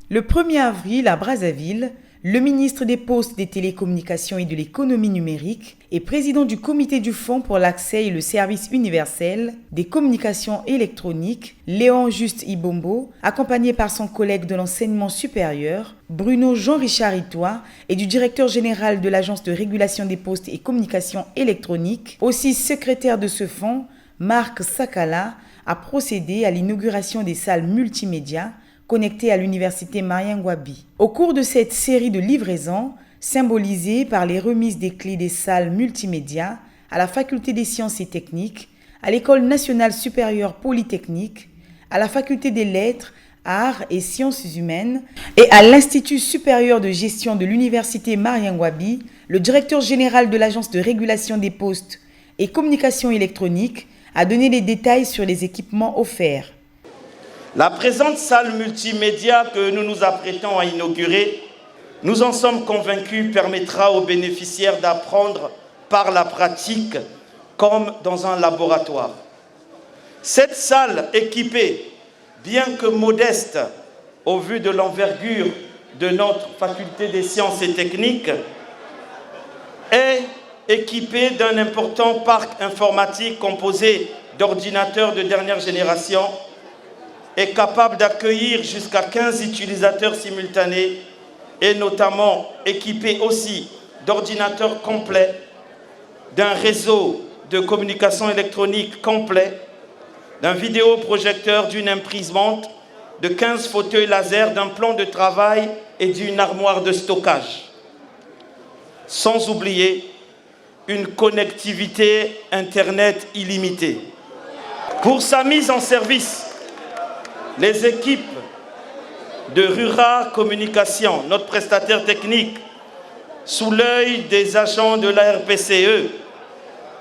Le 1er avril, à Brazzaville, le ministre des Postes, des Télécommunications et de l'Économie numérique et président du Comité du Fonds pour l'accès et le service universel des communications électroniques, Léon Juste Ibombo, accompagné par son collègue de l'enseignement supérieur, Bruno Jean-Richard Itois, et du directeur général de l'Agence de régulation des postes et communications électroniques, aussi secrétaire de ce fonds, Marc Sakala, a procédé à l'inauguration des salles multimédia connectées à l'université Marien Ngouabi. Au cours de cette série de livraisons, symbolisée par les remises des clés des salles multimédia à la Faculté des sciences et techniques, à l'École nationale supérieure polytechnique, à la Faculté des lettres, arts et sciences humaines et à l'Institut supérieur de gestion de l'université Marien Ngouabi, le directeur général de l'Agence de régulation des postes et communications électroniques a donné les détails sur les équipements offerts. La présente salle multimédia que nous nous apprêtons à inaugurer, nous en sommes convaincus, permettra aux bénéficiaires d'apprendre par la pratique comme dans un laboratoire. Cette salle équipée, bien que modeste au vu de l'envergure de notre faculté des sciences et techniques, est équipée d'un important parc informatique composé d'ordinateurs de dernière génération, est capable d'accueillir jusqu'à 15 utilisateurs simultanés et notamment équipé aussi d'ordinateurs complets, d'un réseau de communication électronique complet, d'un vidéoprojecteur, d'une imprimante, de 15 fauteuils laser, d'un plan de travail et d'une armoire de stockage. Sans oublier une connectivité Internet illimitée. Pour sa mise en service, les équipes de Rura Communication, notre prestataire technique, sous l'œil des agents de la RPCE,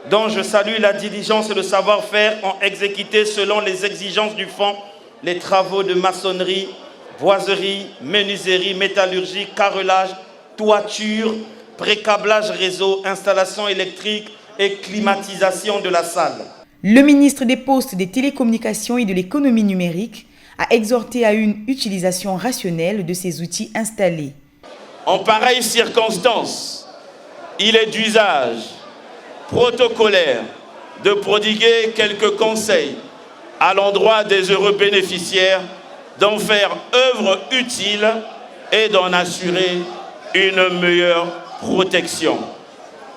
dont je salue la diligence et le savoir-faire, ont exécuté selon les exigences du fonds les travaux de maçonnerie, boiserie, menuiserie, métallurgie, carrelage, toiture, pré-câblage réseau, installation électrique et climatisation de la salle. Le ministre des Postes, des Télécommunications et de l'Économie numérique a exhorté à une utilisation rationnelle de ces outils installés. En pareille circonstance, il est d'usage protocolaire de prodiguer quelques conseils à l'endroit des heureux bénéficiaires, d'en faire œuvre utile et d'en assurer une meilleure protection.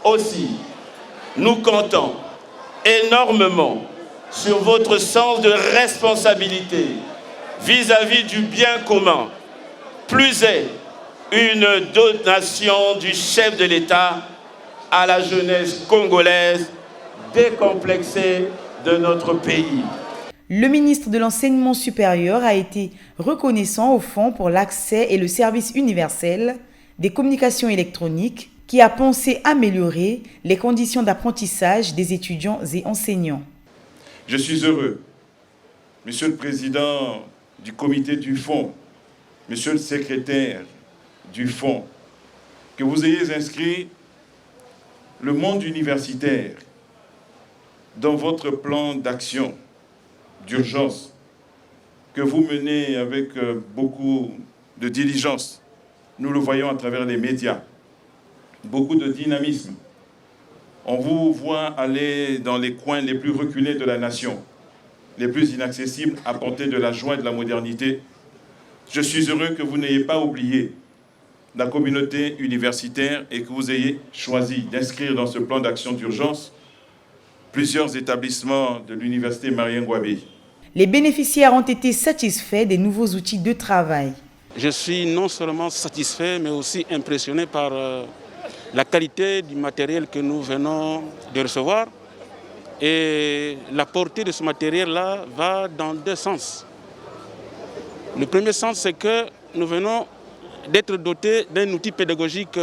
Aussi, nous comptons énormément sur votre sens de responsabilité vis-à-vis du bien commun. Plus est une donation du chef de l'État à la jeunesse congolaise décomplexée de notre pays. Le ministre de l'Enseignement supérieur a été reconnaissant au Fonds pour l'accès et le service universel des communications électroniques qui a pensé améliorer les conditions d'apprentissage des étudiants et enseignants. Je suis heureux, Monsieur le Président du comité du Fonds, Monsieur le secrétaire du Fonds, que vous ayez inscrit le monde universitaire dans votre plan d'action d'urgence que vous menez avec beaucoup de diligence. Nous le voyons à travers les médias, beaucoup de dynamisme. On vous voit aller dans les coins les plus reculés de la nation, les plus inaccessibles, apporter de la joie et de la modernité. Je suis heureux que vous n'ayez pas oublié la communauté universitaire et que vous ayez choisi d'inscrire dans ce plan d'action d'urgence plusieurs établissements de l'université Marien Ngouabi. Les bénéficiaires ont été satisfaits des nouveaux outils de travail. Je suis non seulement satisfait, mais aussi impressionné par la qualité du matériel que nous venons de recevoir. Et la portée de ce matériel-là va dans deux sens. Le premier sens, c'est que nous venons d'être dotés d'un outil pédagogique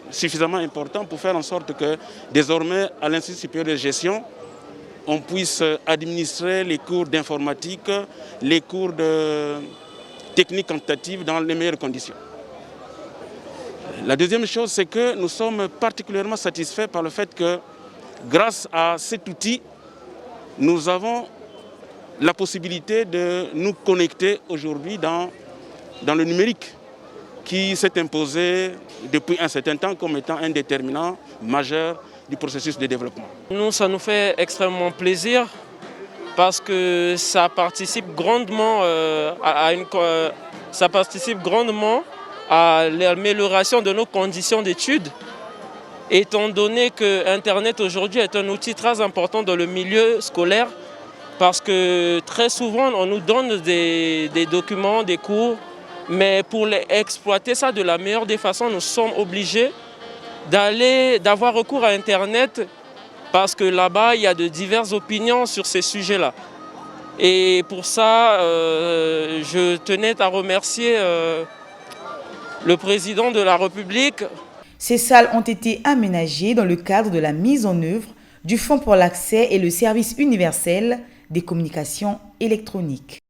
suffisamment important pour faire en sorte que désormais, à l'Institut supérieur de gestion, on puisse administrer les cours d'informatique, les cours de technique quantitative dans les meilleures conditions. La deuxième chose, c'est que nous sommes particulièrement satisfaits par le fait que, grâce à cet outil, nous avons la possibilité de nous connecter aujourd'hui dans dans le numérique qui s'est imposé depuis un certain temps comme étant un déterminant majeur du processus de développement. Nous, ça nous fait extrêmement plaisir parce que ça participe grandement à l'amélioration de nos conditions d'études, étant donné que Internet aujourd'hui est un outil très important dans le milieu scolaire, parce que très souvent on nous donne des documents, des cours, mais pour exploiter ça de la meilleure des façons, nous sommes obligés d'avoir recours à Internet, parce que là-bas, il y a de diverses opinions sur ces sujets-là. Et pour ça, je tenais à remercier le président de la République. Ces salles ont été aménagées dans le cadre de la mise en œuvre du Fonds pour l'accès et le service universel des communications électroniques.